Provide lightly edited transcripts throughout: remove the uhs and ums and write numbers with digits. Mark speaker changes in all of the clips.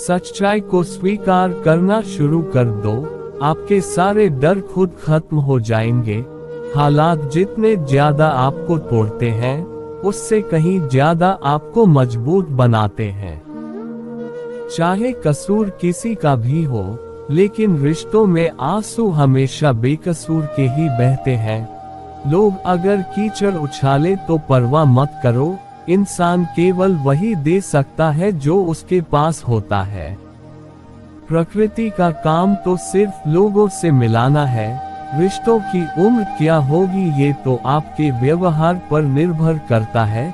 Speaker 1: सच्चाई को स्वीकार करना शुरू कर दो, आपके सारे डर खुद खत्म हो जाएंगे। हालात जितने ज्यादा आपको तोड़ते हैं, उससे कहीं ज्यादा आपको मजबूत बनाते हैं। चाहे कसूर किसी का भी हो, लेकिन रिश्तों में आंसू हमेशा बेकसूर के ही बहते हैं। लोग अगर कीचड़ उछाले तो परवाह मत करो, इंसान केवल वही दे सकता है जो उसके पास होता है। प्रकृति का काम तो सिर्फ लोगों से मिलाना है, रिश्तों की उम्र क्या होगी ये तो आपके व्यवहार पर निर्भर करता है।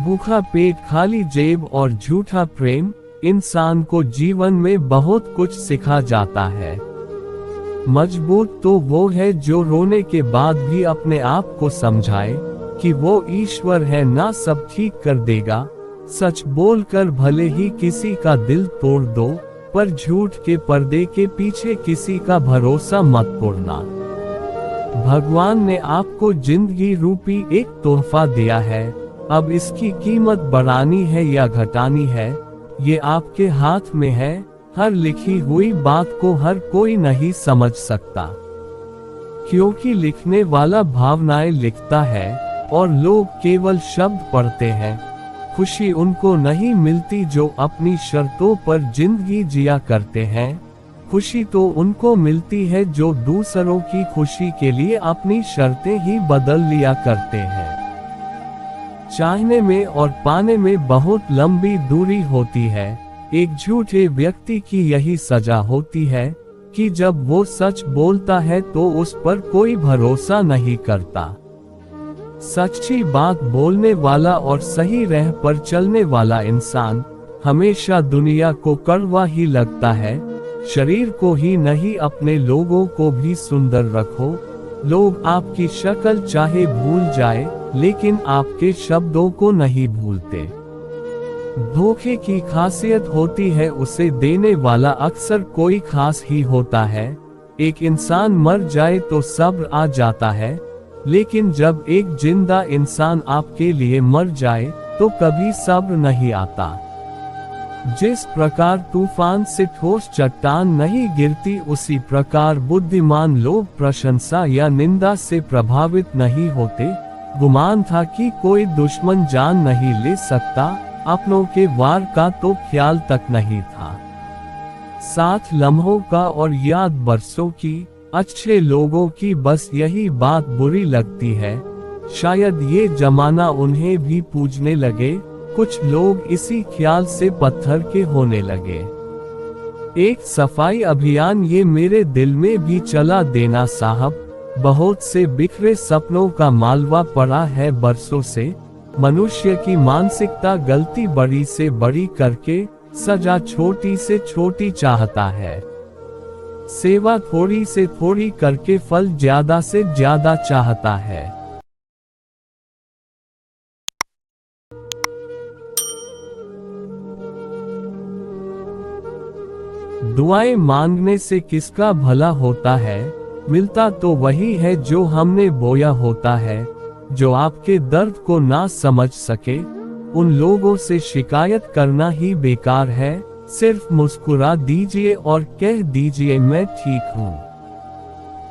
Speaker 1: भूखा पेट, खाली जेब और झूठा प्रेम इंसान को जीवन में बहुत कुछ सिखा जाता है। मजबूत तो वो है जो रोने के बाद भी अपने आप को समझाए कि वो ईश्वर है, ना सब ठीक कर देगा। सच बोलकर भले ही किसी का दिल तोड़ दो, पर झूठ के पर्दे के पीछे किसी का भरोसा मत तोड़ना। भगवान ने आपको जिंदगी रूपी एक तोहफा दिया है, अब इसकी कीमत बढ़ानी है या घटानी है, ये आपके हाथ में है। हर लिखी हुई बात को हर कोई नहीं समझ सकता, क्योंकि लिखने वाला भावनाएं लिखता है और लोग केवल शब्द पढ़ते हैं। खुशी उनको नहीं मिलती जो अपनी शर्तों पर जिंदगी जिया करते हैं, खुशी तो उनको मिलती है जो दूसरों की खुशी के लिए अपनी शर्तें ही बदल लिया करते हैं। चाहने में और पाने में बहुत लंबी दूरी होती है। एक झूठे व्यक्ति की यही सजा होती है कि जब वो सच बोलता है तो उस पर कोई भरोसा नहीं करता। सच्ची बात बोलने वाला और सही राह पर चलने वाला इंसान हमेशा दुनिया को कड़वा ही लगता है। शरीर को ही नहीं, अपने लोगों को भी सुंदर रखो। लोग आपकी शक्ल चाहे भूल जाए, लेकिन आपके शब्दों को नहीं भूलते। धोखे की खासियत होती है उसे देने वाला अक्सर कोई खास ही होता है। एक इंसान मर जाए तो सब्र आ जाता है, लेकिन जब एक जिंदा इंसान आपके लिए मर जाए तो कभी सब्र नहीं आता। जिस प्रकार तूफान से ठोस चट्टान नहीं गिरती, उसी प्रकार बुद्धिमान लोग प्रशंसा या निंदा से प्रभावित नहीं होते। गुमान था कि कोई दुश्मन जान नहीं ले सकता, अपनों के वार का तो ख्याल तक नहीं था। साथ लम्हों का और याद बरसों की, अच्छे लोगों की बस यही बात बुरी लगती है। शायद ये जमाना उन्हें भी पूजने लगे, कुछ लोग इसी ख्याल से पत्थर के होने लगे। एक सफाई अभियान ये मेरे दिल में भी चला देना साहब। बहुत से बिखरे सपनों का मालवा पड़ा है बरसों से। मनुष्य की मानसिकता गलती बड़ी से बड़ी करके सजा छोटी से छोटी चाहता है। सेवा थोड़ी से थोड़ी करके फल ज्यादा से ज्यादा चाहता है। दुआएं मांगने से किसका भला होता है? मिलता तो वही है जो हमने बोया होता है। जो आपके दर्द को ना समझ सके, उन लोगों से शिकायत करना ही बेकार है। सिर्फ मुस्कुरा दीजिए और कह दीजिए मैं ठीक हूँ,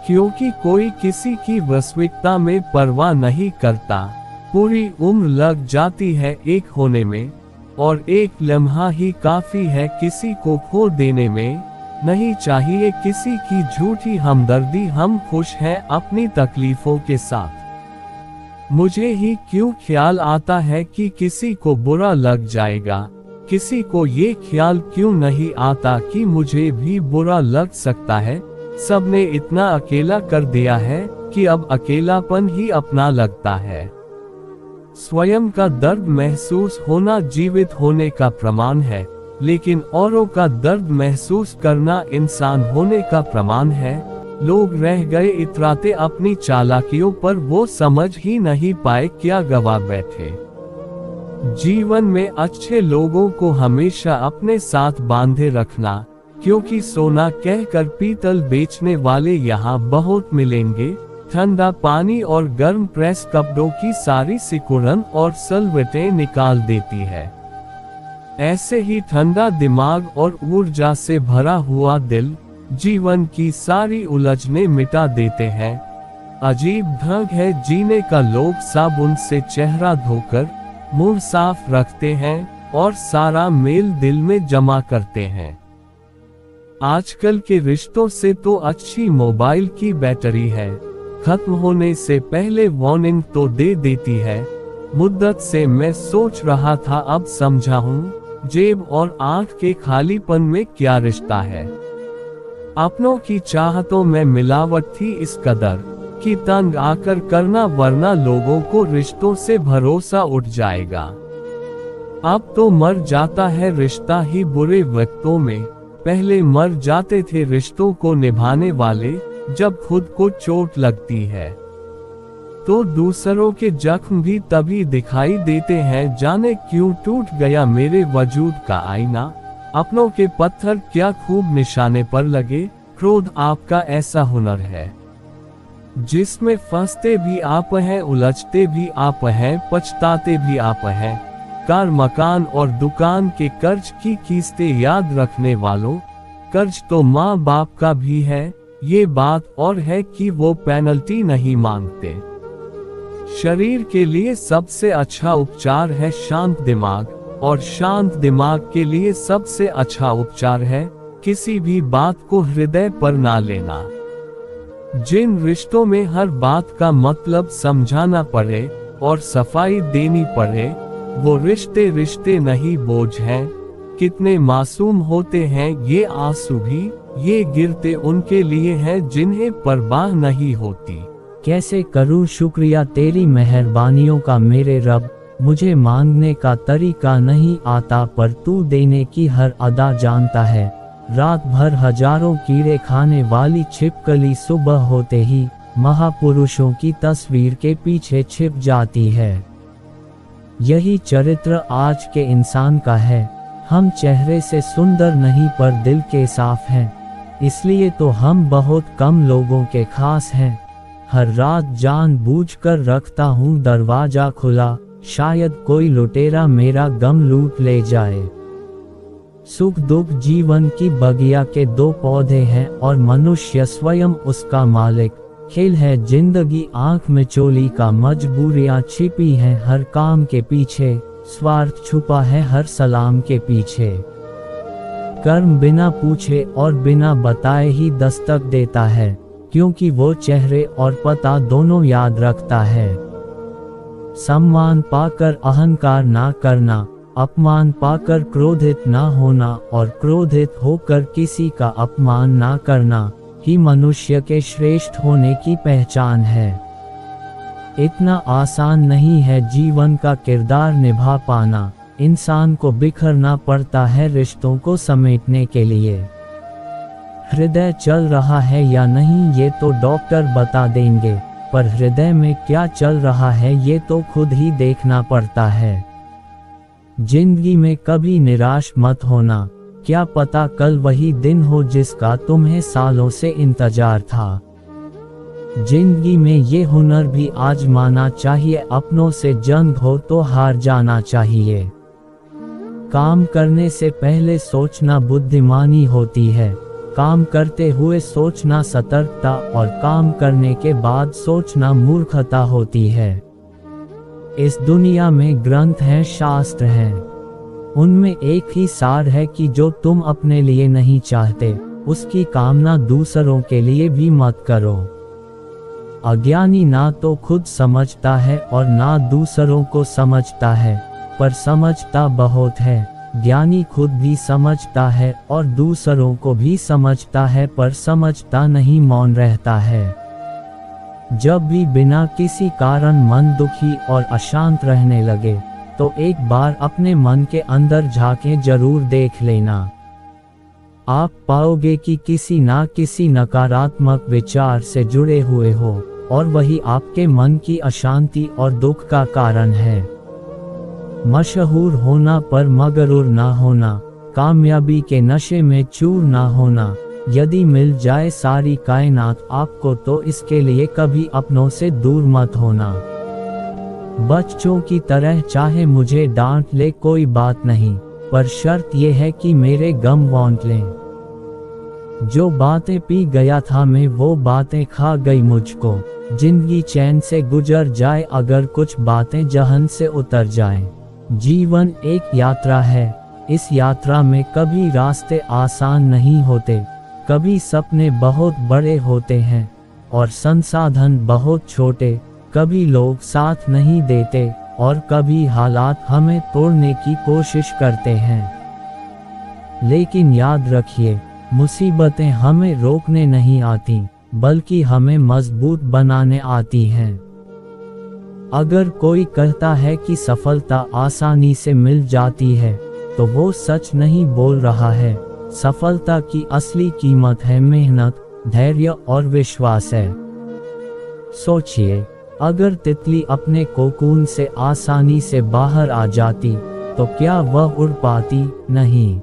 Speaker 1: क्योंकि कोई किसी की वास्तविकता में परवाह नहीं करता। पूरी उम्र लग जाती है एक होने में, और एक लम्हा ही काफी है किसी को खो देने में। नहीं चाहिए किसी की झूठी हमदर्दी, हम खुश हैं अपनी तकलीफों के साथ। मुझे ही क्यों ख्याल आता है कि किसी को बुरा लग जाएगा, किसी को ये ख्याल क्यों नहीं आता कि मुझे भी बुरा लग सकता है। सबने इतना अकेला कर दिया है कि अब अकेलापन ही अपना लगता है। स्वयं का दर्द महसूस होना जीवित होने का प्रमाण है, लेकिन औरों का दर्द महसूस करना इंसान होने का प्रमाण है। लोग रह गए इतराते अपनी चालाकियों पर, वो समझ ही नहीं पाए क्या गवा बैठे। जीवन में अच्छे लोगों को हमेशा अपने साथ बांधे रखना, क्योंकि सोना कहकर पीतल बेचने वाले यहाँ बहुत मिलेंगे। ठंडा पानी और गर्म प्रेस कपड़ों की सारी सिकुड़न और सलवटें निकाल देती है। ऐसे ही ठंडा दिमाग और ऊर्जा से भरा हुआ दिल जीवन की सारी उलझने मिटा देते हैं। अजीब ढंग है जीने का, लोग साबुन से चेहरा धोकर मुंह साफ रखते हैं और सारा मेल दिल में जमा करते हैं। आजकल के रिश्तों से तो अच्छी मोबाइल की बैटरी है, खत्म होने से पहले वार्निंग तो दे देती है। मुद्दत से मैं सोच रहा था, अब समझा हूँ जेब और आंख के खालीपन में क्या रिश्ता है। अपनों की चाहतों में मिलावट थी इस कदर कि तंग आकर करना, वरना लोगों को रिश्तों से भरोसा उठ जाएगा। अब तो मर जाता है रिश्ता ही बुरे वक्तों में, पहले मर जाते थे रिश्तों को निभाने वाले। जब खुद को चोट लगती है तो दूसरों के जख्म भी तभी दिखाई देते हैं, जाने क्यों टूट गया मेरे वजूद का आईना। अपनों के पत्थर क्या खूब निशाने पर लगे, क्रोध आपका ऐसा हुनर है जिसमें फंसते भी आप हैं, उलझते भी आप हैं, पछताते भी आप हैं। कार, मकान और दुकान के कर्ज की किस्तें याद रखने वालों, कर्ज तो माँ बाप का भी है। ये बात और है कि वो पेनल्टी नहीं मांगते। शरीर के लिए सबसे अच्छा उपचार है शांत दिमाग, और शांत दिमाग के लिए सबसे अच्छा उपचार है किसी भी बात को हृदय पर ना लेना। जिन रिश्तों में हर बात का मतलब समझाना पड़े और सफाई देनी पड़े, वो रिश्ते रिश्ते नहीं, बोझ हैं। कितने मासूम होते हैं ये आंसू भी, ये गिरते उनके लिए हैं जिन्हें परवाह नहीं होती।
Speaker 2: कैसे करूं शुक्रिया तेरी मेहरबानियों का मेरे रब, मुझे मांगने का तरीका नहीं आता, पर तू देने की हर अदा जानता है। रात भर हजारों कीड़े खाने वाली छिपकली सुबह होते ही महापुरुषों की तस्वीर के पीछे छिप जाती है। यही चरित्र आज के इंसान का है। हम चेहरे से सुंदर नहीं पर दिल के साफ हैं, इसलिए तो हम बहुत कम लोगों के खास हैं। हर रात जानबूझकर रखता हूँ दरवाजा खुला, शायद कोई लुटेरा मेरा गम लूट ले जाए। सुख दुख जीवन की बगिया के दो पौधे हैं और मनुष्य स्वयं उसका मालिक। खेल है जिंदगी आंख में चोली का, मजबूरियां छिपी हैं हर काम के पीछे, स्वार्थ छुपा है हर सलाम के पीछे। कर्म बिना पूछे और बिना बताए ही दस्तक देता है, क्योंकि वो चेहरे और पता दोनों याद रखता है। सम्मान पाकर अहंकार ना करना, अपमान पाकर क्रोधित ना होना, और क्रोधित होकर किसी का अपमान ना करना ही मनुष्य के श्रेष्ठ होने की पहचान है। इतना आसान नहीं है जीवन का किरदार निभा पाना, इंसान को बिखरना पड़ता है रिश्तों को समेटने के लिए। हृदय चल रहा है या नहीं ये तो डॉक्टर बता देंगे, पर हृदय में क्या चल रहा है ये तो खुद ही देखना पड़ता है। जिंदगी में कभी निराश मत होना, क्या पता कल वही दिन हो जिसका तुम्हें सालों से इंतजार था। जिंदगी में ये हुनर भी आजमाना चाहिए, अपनों से जंग हो तो हार जाना चाहिए। काम करने से पहले सोचना बुद्धिमानी होती है, काम करते हुए सोचना सतर्कता, और काम करने के बाद सोचना मूर्खता होती है। इस दुनिया में ग्रंथ हैं, शास्त्र हैं, उनमें एक ही सार है कि जो तुम अपने लिए नहीं चाहते उसकी कामना दूसरों के लिए भी मत करो। अज्ञानी ना तो खुद समझता है और ना दूसरों को समझता है, पर समझता बहुत है। ज्ञानी खुद भी समझता है और दूसरों को भी समझता है, पर समझता नहीं, मौन रहता है। जब भी बिना किसी कारण मन दुखी और अशांत रहने लगे तो एक बार अपने मन के अंदर झांके जरूर देख लेना। आप पाओगे कि किसी ना किसी नकारात्मक विचार से जुड़े हुए हो, और वही आपके मन की अशांति और दुख का कारण है। मशहूर होना पर मगरूर ना होना, कामयाबी के नशे में चूर ना होना। यदि मिल जाए सारी कायनात आपको तो इसके लिए कभी अपनों से दूर मत होना। बच्चों की तरह चाहे मुझे डांट ले कोई बात नहीं, पर शर्त यह है कि मेरे गम बांट लें। जो बातें पी गया था मैं वो बातें खा गई मुझको, जिंदगी चैन से गुजर जाए अगर कुछ बातें जहन से उतर जाएं। जीवन एक यात्रा है, इस यात्रा में कभी रास्ते आसान नहीं होते, कभी सपने बहुत बड़े होते हैं और संसाधन बहुत छोटे, कभी लोग साथ नहीं देते और कभी हालात हमें तोड़ने की कोशिश करते हैं। लेकिन याद रखिए, मुसीबतें हमें रोकने नहीं आती बल्कि हमें मजबूत बनाने आती हैं। अगर कोई कहता है कि सफलता आसानी से मिल जाती है तो वो सच नहीं बोल रहा है। सफलता की असली कीमत है मेहनत, धैर्य और विश्वास है। सोचिए, अगर तितली अपने कोकून से आसानी से बाहर आ जाती तो क्या वह उड़ पाती? नहीं,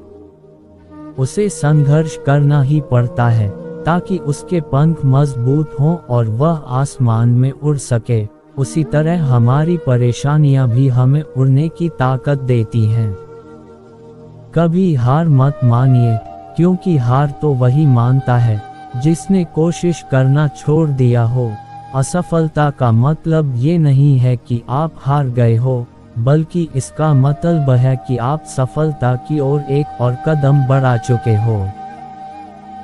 Speaker 2: उसे संघर्ष करना ही पड़ता है ताकि उसके पंख मजबूत हों और वह आसमान में उड़ सके। उसी तरह हमारी परेशानियां भी हमें उड़ने की ताकत देती हैं। कभी हार मत मानिए, क्योंकि हार तो वही मानता है जिसने कोशिश करना छोड़ दिया हो। असफलता का मतलब ये नहीं है कि आप हार गए हो, बल्कि इसका मतलब है कि आप सफलता की ओर एक और कदम बढ़ा चुके हो।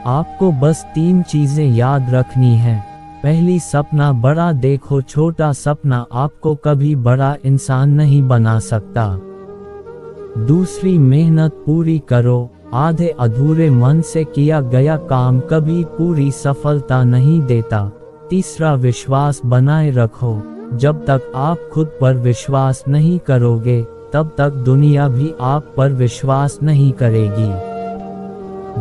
Speaker 2: आपको बस 3 चीजें याद रखनी हैं। पहली, सपना बड़ा देखो, छोटा सपना आपको कभी बड़ा इंसान नहीं बना सकता। दूसरी, मेहनत पूरी करो, आधे अधूरे मन से किया गया काम कभी पूरी सफलता नहीं देता। तीसरा, विश्वास बनाए रखो, जब तक आप खुद पर विश्वास नहीं करोगे तब तक दुनिया भी आप पर विश्वास नहीं करेगी।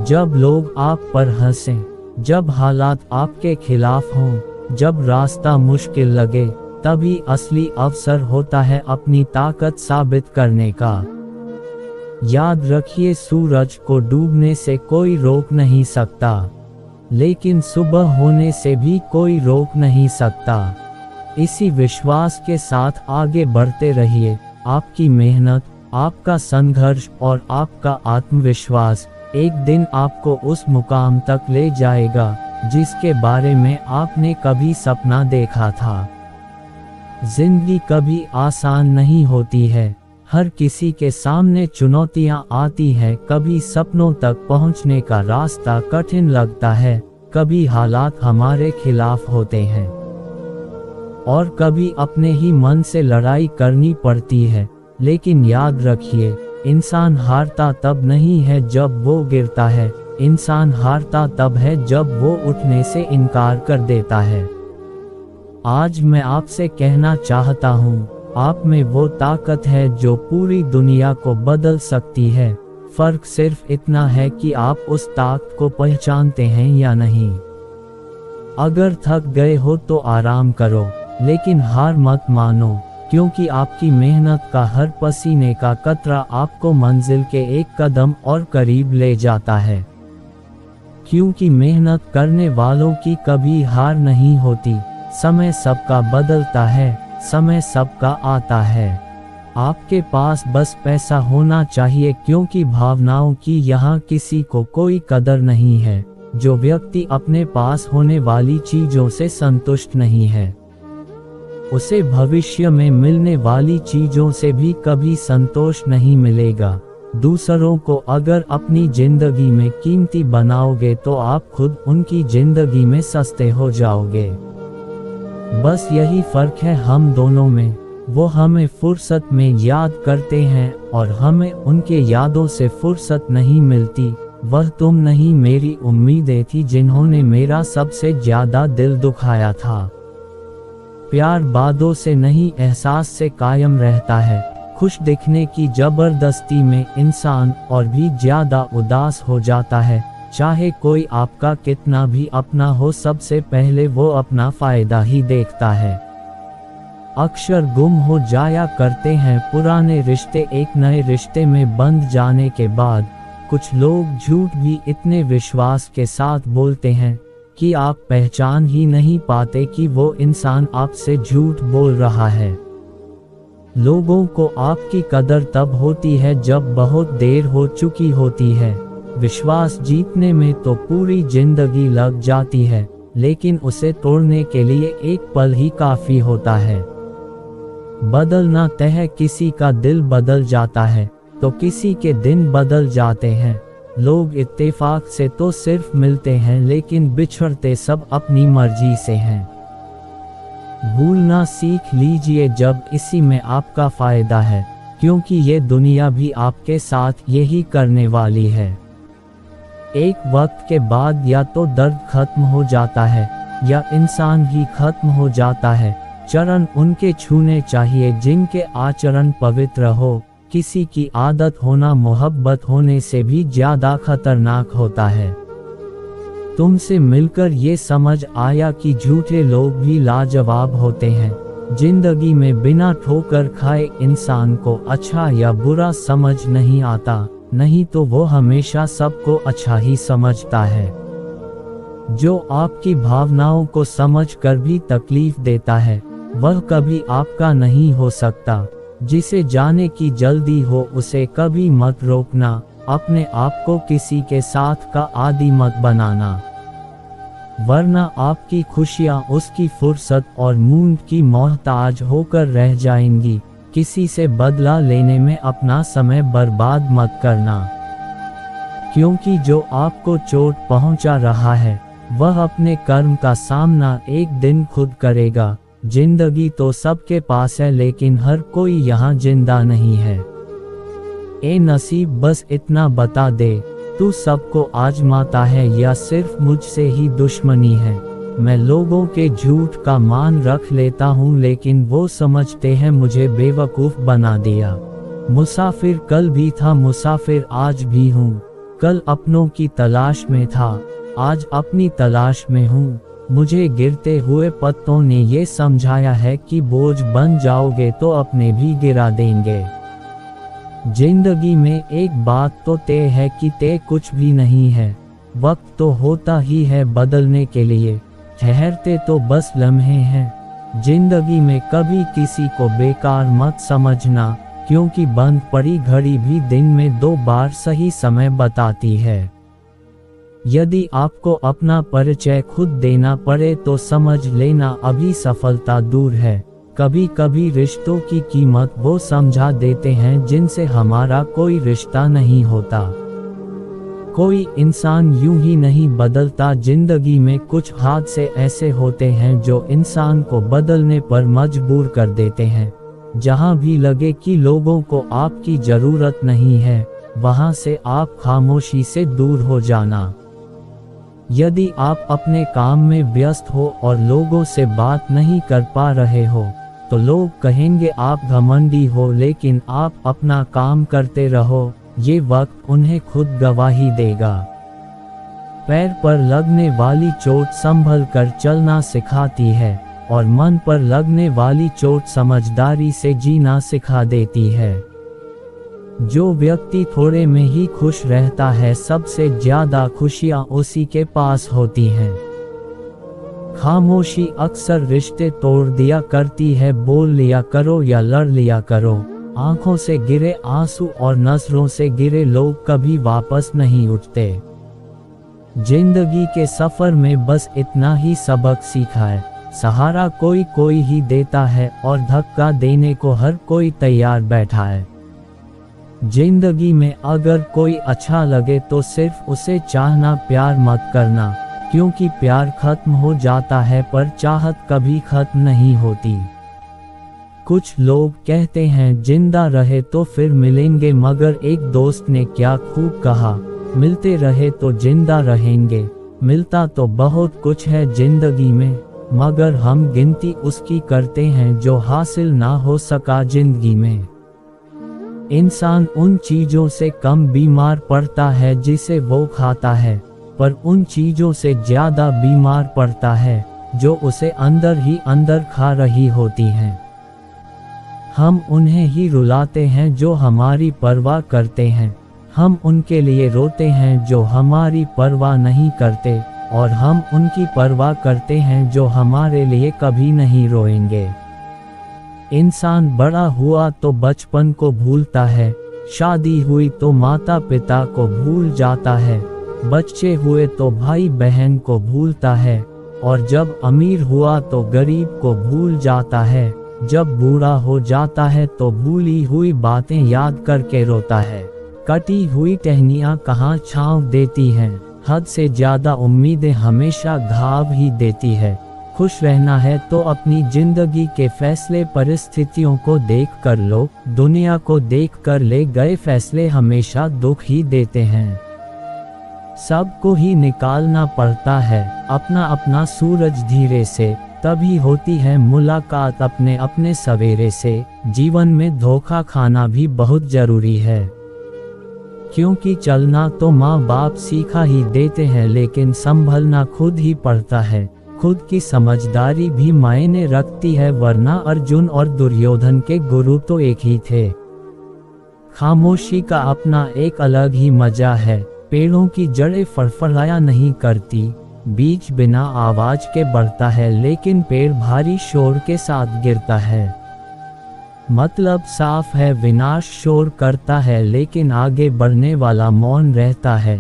Speaker 2: जब लोग आप पर हंसें, जब हालात आपके खिलाफ हों, जब रास्ता मुश्किल लगे, तभी असली अवसर होता है अपनी ताकत साबित करने का। याद रखिए, सूरज को डूबने से कोई रोक नहीं सकता, लेकिन सुबह होने से भी कोई रोक नहीं सकता। इसी विश्वास के साथ आगे बढ़ते रहिए। आपकी मेहनत, आपका संघर्ष और आपका आत्मविश्वास एक दिन आपको उस मुकाम तक ले जाएगा जिसके बारे में आपने कभी सपना देखा था। जिंदगी कभी आसान नहीं होती है, हर किसी के सामने चुनौतियां आती हैं। कभी सपनों तक पहुंचने का रास्ता कठिन लगता है, कभी हालात हमारे खिलाफ होते हैं और कभी अपने ही मन से लड़ाई करनी पड़ती है। लेकिन याद रखिए, इंसान हारता तब नहीं है जब वो गिरता है, इंसान हारता तब है जब वो उठने से इनकार कर देता है। आज मैं आपसे कहना चाहता हूँ, आप में वो ताकत है जो पूरी दुनिया को बदल सकती है। फर्क सिर्फ इतना है कि आप उस ताकत को पहचानते हैं या नहीं। अगर थक गए हो तो आराम करो, लेकिन हार मत मानो, क्योंकि आपकी मेहनत का हर पसीने का कतरा आपको मंजिल के एक कदम और करीब ले जाता है। क्योंकि मेहनत करने वालों की कभी हार नहीं होती। समय सबका बदलता है, समय सबका आता है। आपके पास बस पैसा होना चाहिए, क्योंकि भावनाओं की यहाँ किसी को कोई कदर नहीं है। जो व्यक्ति अपने पास होने वाली चीजों से संतुष्ट नहीं है, उसे भविष्य में मिलने वाली चीजों से भी कभी संतोष नहीं मिलेगा। दूसरों को अगर अपनी जिंदगी में कीमती बनाओगे तो आप खुद उनकी जिंदगी में सस्ते हो जाओगे। बस यही फर्क है हम दोनों में। वो हमें फुर्सत में याद करते हैं और हमें उनके यादों से फुर्सत नहीं मिलती। वह तुम नहीं, मेरी उम्मीदें थी जिन्होंने मेरा सबसे ज्यादा दिल दुखाया था। प्यार बातों से नहीं, एहसास से कायम रहता है। खुश दिखने की जबरदस्ती में इंसान और भी ज्यादा उदास हो जाता है। चाहे कोई आपका कितना भी अपना हो, सबसे पहले वो अपना फायदा ही देखता है। अक्सर गुम हो जाया करते हैं पुराने रिश्ते एक नए रिश्ते में बंध जाने के बाद। कुछ लोग झूठ भी इतने विश्वास के साथ बोलते हैं कि आप पहचान ही नहीं पाते कि वो इंसान आपसे झूठ बोल रहा है। लोगों को आपकी कदर तब होती है जब बहुत देर हो चुकी होती है। विश्वास जीतने में तो पूरी जिंदगी लग जाती है, लेकिन उसे तोड़ने के लिए एक पल ही काफी होता है। बदलना तय है, किसी का दिल बदल जाता है तो किसी के दिन बदल जाते हैं। लोग इत्तेफाक से तो सिर्फ मिलते हैं, लेकिन बिछड़ते सब अपनी मर्जी से हैं। भूलना सीख लीजिए जब इसी में आपका फायदा है, क्योंकि ये दुनिया भी आपके साथ यही करने वाली है। एक वक्त के बाद या तो दर्द खत्म हो जाता है या इंसान ही खत्म हो जाता है। चरण उनके छूने चाहिए जिनके आचरण पवित्र हो। किसी की आदत होना मोहब्बत होने से भी ज्यादा खतरनाक होता है। तुमसे मिलकर ये समझ आया कि झूठे लोग भी लाजवाब होते हैं। जिंदगी में बिना ठोकर खाए इंसान को अच्छा या बुरा समझ नहीं आता, नहीं तो वो हमेशा सबको अच्छा ही समझता है। जो आपकी भावनाओं को समझ कर भी तकलीफ देता है, वह कभी आपका नहीं हो सकता। जिसे जाने की जल्दी हो उसे कभी मत रोकना। अपने आप को किसी के साथ का आदी मत बनाना, वरना आपकी खुशियां उसकी फुर्सत और मूड की मोहताज होकर रह जाएंगी। किसी से बदला लेने में अपना समय बर्बाद मत करना, क्योंकि जो आपको चोट पहुंचा रहा है वह अपने कर्म का सामना एक दिन खुद करेगा। जिंदगी तो सबके पास है, लेकिन हर कोई यहाँ जिंदा नहीं है। ए नसीब बस इतना बता दे, तू सबको आजमाता है या सिर्फ मुझसे ही दुश्मनी है। मैं लोगों के झूठ का मान रख लेता हूँ, लेकिन वो समझते हैं मुझे बेवकूफ़ बना दिया। मुसाफिर कल भी था, मुसाफिर आज भी हूँ। कल अपनों की तलाश में था, आज अपनी तलाश में हूँ। मुझे गिरते हुए पत्तों ने ये समझाया है कि बोझ बन जाओगे तो अपने भी गिरा देंगे। जिंदगी में एक बात तो तय है कि तय कुछ भी नहीं है। वक्त तो होता ही है बदलने के लिए, ठहरते तो बस लम्हे हैं। जिंदगी में कभी किसी को बेकार मत समझना, क्योंकि बंद पड़ी घड़ी भी दिन में 2 बार सही समय बताती है। यदि आपको अपना परिचय खुद देना पड़े तो समझ लेना अभी सफलता दूर है। कभी कभी रिश्तों की कीमत वो समझा देते हैं जिनसे हमारा कोई रिश्ता नहीं होता। कोई इंसान यूं ही नहीं बदलता। जिंदगी में कुछ हादसे ऐसे होते हैं जो इंसान को बदलने पर मजबूर कर देते हैं। जहां भी लगे कि लोगों को आपकी जरूरत नहीं है, वहां से आप खामोशी से दूर हो जाना। यदि आप अपने काम में व्यस्त हो और लोगों से बात नहीं कर पा रहे हो, तो लोग कहेंगे आप घमंडी हो, लेकिन आप अपना काम करते रहो, ये वक्त उन्हें खुद गवाही देगा। पैर पर लगने वाली चोट संभल कर चलना सिखाती है, और मन पर लगने वाली चोट समझदारी से जीना सिखा देती है। जो व्यक्ति थोड़े में ही खुश रहता है, सबसे ज्यादा खुशियां उसी के पास होती हैं। खामोशी अक्सर रिश्ते तोड़ दिया करती है। बोल लिया करो या लड़ लिया करो। आंखों से गिरे आंसू और नजरों से गिरे लोग कभी वापस नहीं उठते। जिंदगी के सफर में बस इतना ही सबक सीखा है, सहारा कोई कोई ही देता है और धक्का देने को हर कोई तैयार बैठा है। जिंदगी में अगर कोई अच्छा लगे तो सिर्फ उसे चाहना, प्यार मत करना, क्योंकि प्यार खत्म हो जाता है पर चाहत कभी खत्म नहीं होती। कुछ लोग कहते हैं जिंदा रहे तो फिर मिलेंगे, मगर एक दोस्त ने क्या खूब कहा, मिलते रहे तो जिंदा रहेंगे। मिलता तो बहुत कुछ है जिंदगी में, मगर हम गिनती उसकी करते हैं जो हासिल ना हो सका जिंदगी में। इंसान उन चीजों से कम बीमार पड़ता है जिसे वो खाता है, पर उन चीजों से ज्यादा बीमार पड़ता है जो उसे अंदर ही अंदर खा रही होती हैं। हम उन्हें ही रुलाते हैं जो हमारी परवाह करते हैं, हम उनके लिए रोते हैं जो हमारी परवाह नहीं करते, और हम उनकी परवाह करते हैं जो हमारे लिए कभी नहीं रोएंगे। इंसान बड़ा हुआ तो बचपन को भूलता है, शादी हुई तो माता पिता को भूल जाता है, बच्चे हुए तो भाई बहन को भूलता है, और जब अमीर हुआ तो गरीब को भूल जाता है, जब बूढ़ा हो जाता है तो भूली हुई बातें याद करके रोता है। कटी हुई टहनियाँ कहाँ छाँव देती हैं, हद से ज्यादा उम्मीदें हमेशा घाव ही देती है। खुश रहना है तो अपनी जिंदगी के फैसले परिस्थितियों को देख कर लो, दुनिया को देख कर ले गए फैसले हमेशा दुख ही देते हैं। सबको ही निकालना पड़ता है अपना अपना सूरज धीरे से, तभी होती है मुलाकात अपने अपने सवेरे से। जीवन में धोखा खाना भी बहुत जरूरी है, क्योंकि चलना तो माँ बाप सिखा ही देते हैं, लेकिन संभलना खुद ही पड़ता है। खुद की समझदारी भी मायने रखती है, वरना अर्जुन और दुर्योधन के गुरु तो एक ही थे। खामोशी का अपना एक अलग ही मजा है, पेड़ों की जड़ें फड़फड़ाया नहीं करती, बीज बिना आवाज के बढ़ता है, लेकिन पेड़ भारी शोर के साथ गिरता है। मतलब साफ है, विनाश शोर करता है लेकिन आगे बढ़ने वाला मौन रहता है।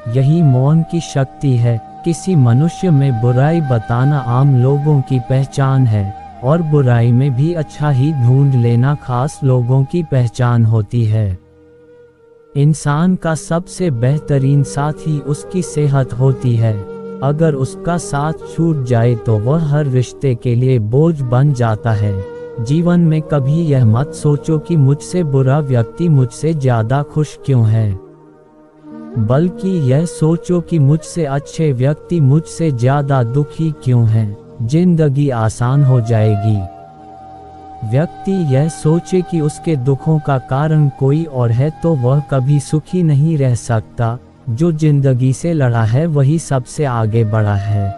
Speaker 2: यही मौन की शक्ति है। किसी मनुष्य में बुराई बताना आम लोगों की पहचान है, और बुराई में भी अच्छा ही ढूंढ लेना खास लोगों की पहचान होती है। इंसान का सबसे बेहतरीन साथी उसकी सेहत होती है। अगर उसका साथ छूट जाए तो वह हर रिश्ते के लिए बोझ बन जाता है। जीवन में कभी यह मत सोचो कि मुझसे बुरा व्यक्ति मुझसे ज्यादा खुश क्यों है, बल्कि यह सोचो कि मुझसे अच्छे व्यक्ति मुझसे ज्यादा दुखी क्यों हैं। जिंदगी आसान हो जाएगी। व्यक्ति यह सोचे कि उसके दुखों का कारण कोई और है तो वह कभी सुखी नहीं रह सकता। जो जिंदगी से लड़ा है वही सबसे आगे बढ़ा है।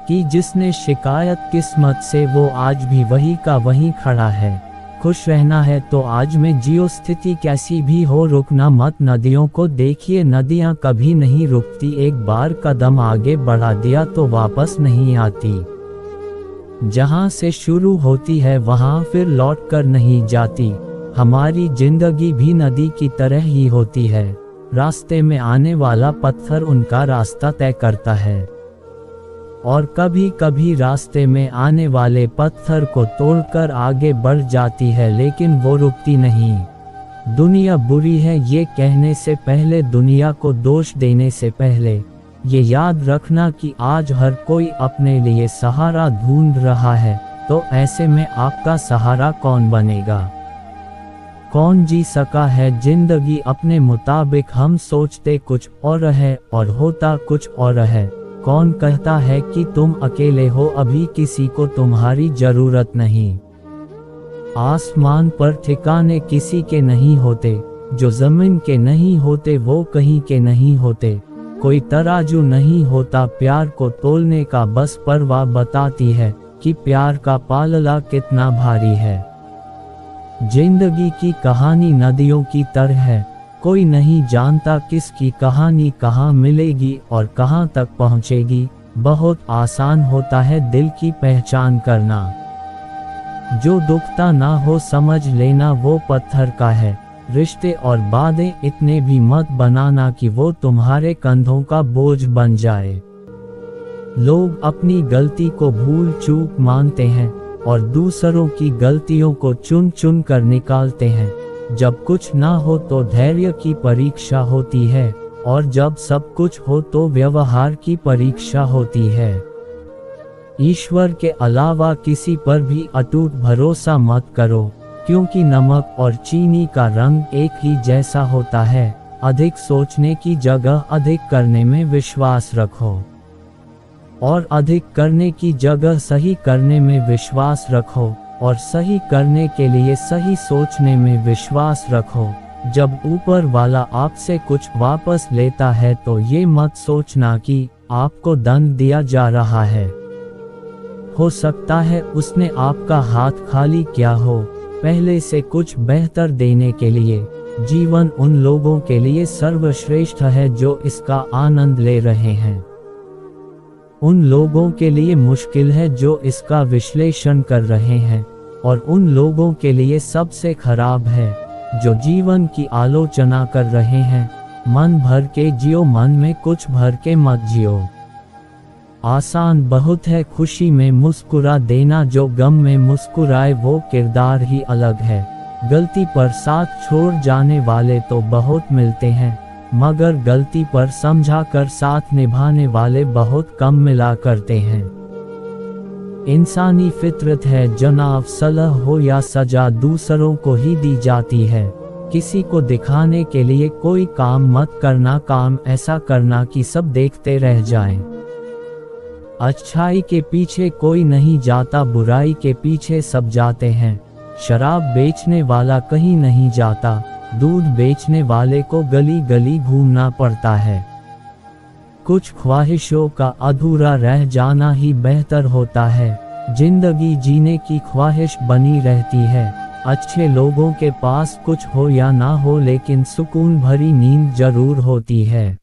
Speaker 2: कि जिसने शिकायत किस्मत से वो आज भी वही का वही खड़ा है। खुश रहना है तो आज में जियो, स्थिति कैसी भी हो रुकना मत। नदियों को देखिए, नदियाँ कभी नहीं रुकती, एक बार कदम आगे बढ़ा दिया तो वापस नहीं आती। जहाँ से शुरू होती है वहाँ फिर लौट कर नहीं जाती। हमारी जिंदगी भी नदी की तरह ही होती है। रास्ते में आने वाला पत्थर उनका रास्ता तय करता है, और कभी कभी रास्ते में आने वाले पत्थर को तोड़कर आगे बढ़ जाती है, लेकिन वो रुकती नहीं। दुनिया बुरी है ये कहने से पहले, दुनिया को दोष देने से पहले, ये याद रखना कि आज हर कोई अपने लिए सहारा ढूंढ रहा है। तो ऐसे में आपका सहारा कौन बनेगा? कौन जी सका है जिंदगी अपने मुताबिक? हम सोचते कुछ और है और होता कुछ और है। कौन कहता है कि तुम अकेले हो, अभी किसी को तुम्हारी जरूरत नहीं। आसमान पर ठिकाने किसी के नहीं होते, जो जमीन के नहीं होते वो कहीं के नहीं होते। कोई तराजू नहीं होता प्यार को तोलने का, बस परवाह बताती है कि प्यार का पालला कितना भारी है। जिंदगी की कहानी नदियों की तरह है, कोई नहीं जानता किसकी कहानी कहाँ मिलेगी और कहाँ तक पहुँचेगी। बहुत आसान होता है दिल की पहचान करना। जो दुखता ना हो समझ लेना वो पत्थर का है। रिश्ते और बातें इतने भी मत बनाना कि वो तुम्हारे कंधों का बोझ बन जाए। लोग अपनी गलती को भूल चूक मानते हैं और दूसरों की गलतियों को चुन चुन कर निकालते हैं। जब कुछ ना हो तो धैर्य की परीक्षा होती है, और जब सब कुछ हो तो व्यवहार की परीक्षा होती है। ईश्वर के अलावा किसी पर भी अटूट भरोसा मत करो, क्योंकि नमक और चीनी का रंग एक ही जैसा होता है। अधिक सोचने की जगह अधिक करने में विश्वास रखो, और अधिक करने की जगह सही करने में विश्वास रखो, और सही करने के लिए सही सोचने में विश्वास रखो। जब ऊपर वाला आपसे कुछ वापस लेता है तो ये मत सोचना कि आपको दंड दिया जा रहा है। हो सकता है उसने आपका हाथ खाली किया हो पहले से कुछ बेहतर देने के लिए। जीवन उन लोगों के लिए सर्वश्रेष्ठ है जो इसका आनंद ले रहे हैं। उन लोगों के लिए मुश्किल है जो इसका विश्लेषण कर रहे हैं। और उन लोगों के लिए सबसे खराब है जो जीवन की आलोचना कर रहे हैं। मन भर के जियो, मन में कुछ भर के मत जियो। आसान बहुत है खुशी में मुस्कुरा देना, जो गम में मुस्कुराए वो किरदार ही अलग है। गलती पर साथ छोड़ जाने वाले तो बहुत मिलते हैं, मगर गलती पर समझा कर साथ निभाने वाले बहुत कम मिला करते हैं। इंसानी फितरत है जनाब, सलाह हो या सजा दूसरों को ही दी जाती है। किसी को दिखाने के लिए कोई काम मत करना, काम ऐसा करना कि सब देखते रह जाएं। अच्छाई के पीछे कोई नहीं जाता, बुराई के पीछे सब जाते हैं। शराब बेचने वाला कहीं नहीं जाता, दूध बेचने वाले को गली गली घूमना पड़ता है। कुछ ख्वाहिशों का अधूरा रह जाना ही बेहतर होता है। जिंदगी जीने की ख्वाहिश बनी रहती है। अच्छे लोगों के पास कुछ हो या ना हो, लेकिन सुकून भरी नींद जरूर होती है।